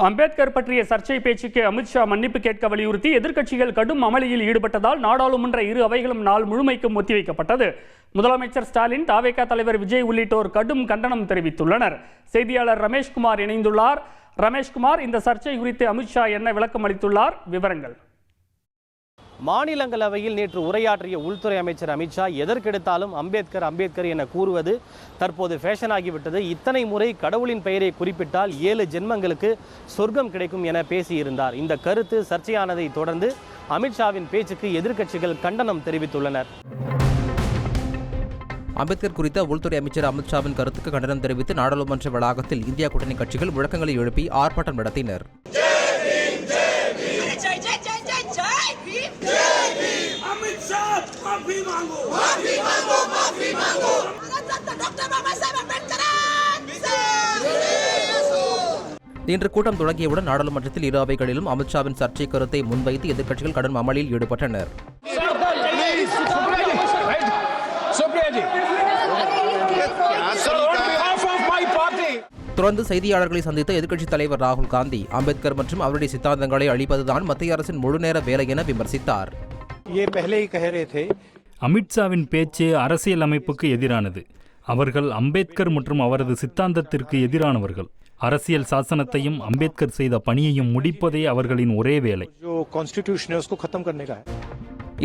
அம்பேத்கர் பற்றிய சர்ச்சை பேச்சுக்கு அமித்ஷா மன்னிப்பு கேட்க வலியுறுத்தி எதிர்க்கட்சிகள் கடும் அமளியில் ஈடுபட்டதால் நாடாளுமன்ற இரு அவைகளும் நாள் முழுமைக்கும் ஒத்திவைக்கப்பட்டது. முதலமைச்சர் ஸ்டாலின், தாவேகா தலைவர் விஜய் உள்ளிட்டோர் கடும் கண்டனம் தெரிவித்துள்ளனர். செய்தியாளர் ரமேஷ்குமார் இணைந்துள்ளார். ரமேஷ்குமார், இந்த சர்ச்சை குறித்து அமித்ஷா என்ன விளக்கம் அளித்துள்ளார்? விவரங்கள். மாநிலங்களவையில் நேற்று உரையாற்றிய உள்துறை அமைச்சர் அமித்ஷா, எதற்கெடுத்தாலும் அம்பேத்கர் அம்பேத்கர் என கூறுவது தற்போது ஃபேஷன் ஆகிவிட்டது. இத்தனை முறை கடவுளின் பெயரை குறிப்பிட்டால் 7 ஜென்மங்களுக்கு சொர்க்கம் கிடைக்கும் என பேசியிருந்தார். இந்த கருத்து சர்ச்சையானதை தொடர்ந்து அமித்ஷாவின் பேச்சுக்கு எதிர்க்கட்சிகள் கண்டனம் தெரிவித்துள்ளனர். அம்பேத்கர் குறித்த உள்துறை அமைச்சர் அமித்ஷாவின் கருத்துக்கு கண்டனம் தெரிவித்து நாடாளுமன்ற வளாகத்தில் இந்தியா கூட்டணி கட்சிகள் முழக்கங்களை எழுப்பி ஆர்ப்பாட்டம் நடத்தினர். இன்று கூட்டம் தொடங்கியவுடன் நாடாளுமன்றத்தில் இரு அவைகளிலும் அமித்ஷாவின் சர்ச்சை கருத்தை முன்வைத்து எதிர்க்கட்சிகள் கடும் அமளியில் ஈடுபட்டனர். தொடர்ந்து செய்தியாளர்களை சந்தித்த எதிர்க்கட்சித் தலைவர் ராகுல் காந்தி, அம்பேத்கர் மற்றும் அவருடைய சித்தாந்தங்களை அழிப்பதுதான் மத்திய அரசின் முழுநேர வேலை என விமர்சித்தார். அமித்ஷாவின் பேச்சு அரசியல் அமைப்புக்கு எதிரானது. அவர்கள் அம்பேத்கர் மற்றும் அவரது சித்தாந்தத்திற்கு எதிரானவர்கள். அரசியல் சாசனத்தையும் அம்பேத்கர் செய்த பணியையும் முடிப்பதே அவர்களின் ஒரே வேலை.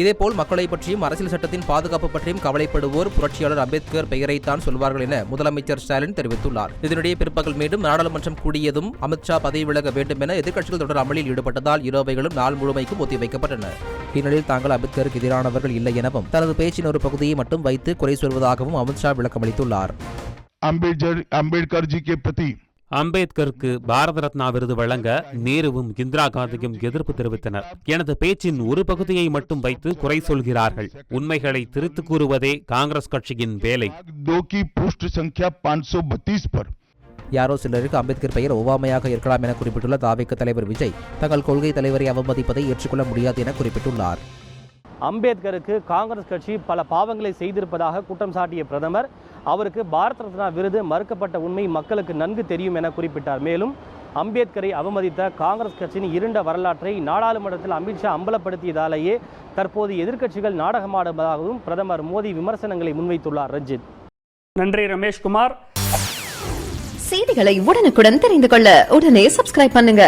இதேபோல் மக்களை பற்றியும் அரசியல் சட்டத்தின் பாதுகாப்பு பற்றியும் கவலைப்படுவோர் புரட்சியாளர் அம்பேத்கர் பெயரைத்தான் சொல்வார்கள் என முதலமைச்சர் ஸ்டாலின் தெரிவித்துள்ளார். இதனிடையே பிற்பகல் மீண்டும் நாடாளுமன்றம் கூடியதும் அமித்ஷா பதவி விலக வேண்டும் என எதிர்க்கட்சிகள் தொடர் அமளியில் ஈடுபட்டதால் இரு அவைகளும் நாள் முழுமைக்கும் ஒத்திவைக்கப்பட்டன. இந்நிலையில் தாங்கள் அம்பேத்கருக்கு எதிரானவர்கள் இல்லை எனவும் தனது பேச்சின் ஒரு பகுதியை மட்டும் வைத்து குறை சொல்வதாகவும் அமித்ஷா விளக்கமளித்துள்ளார். அம்பேத்கருக்கு பாரத ரத்னா விருது வழங்க நேருவும் இந்திரா காந்தியும் எதிர்ப்பு தெரிவித்தனர். எனது பேச்சின் ஒரு பகுதியை மட்டும் வைத்து குறை சொல்கிறார்கள். உண்மைகளை திரித்து கூறுவதே காங்கிரஸ் கட்சியின் வேலை. யாரோ சிலருக்கு அம்பேத்கர் பெயர் ஒவ்வாமையாக இருக்கலாம் என குறிப்பிட்டுள்ள தாவேகா தலைவர் விஜய், தங்கள் கொள்கை தலைவரை அவமதிப்பதை ஏற்றுக்கொள்ள முடியாது என குறிப்பிட்டுள்ளார். அம்பேத்கருக்கு காங்கிரஸ் கட்சி பல பாவங்களை செய்திருப்பதாக குற்றம் சாட்டிய பிரதமர், அவருக்கு பாரத ரத்னா விருது மறுக்கப்பட்ட உண்மை மக்களுக்கு நன்கு தெரியும் என குறிப்பிட்டார். மேலும் அம்பேத்கரை அவமதித்த காங்கிரஸ் கட்சியின் இருண்ட வரலாற்றை நாடாளுமன்றத்தில் அமித்ஷா அம்பலப்படுத்தியதாலேயே தற்போது எதிர்க்கட்சிகள் நாடகமாடுவதாகவும் பிரதமர் மோடி விமர்சனங்களை முன்வைத்துள்ளார். ரஞ்சித். நன்றி ரமேஷ்குமார். செய்திகளை உடனுக்குடன் தெரிந்து கொள்ள உடனே சப்ஸ்கிரைப் பண்ணுங்க.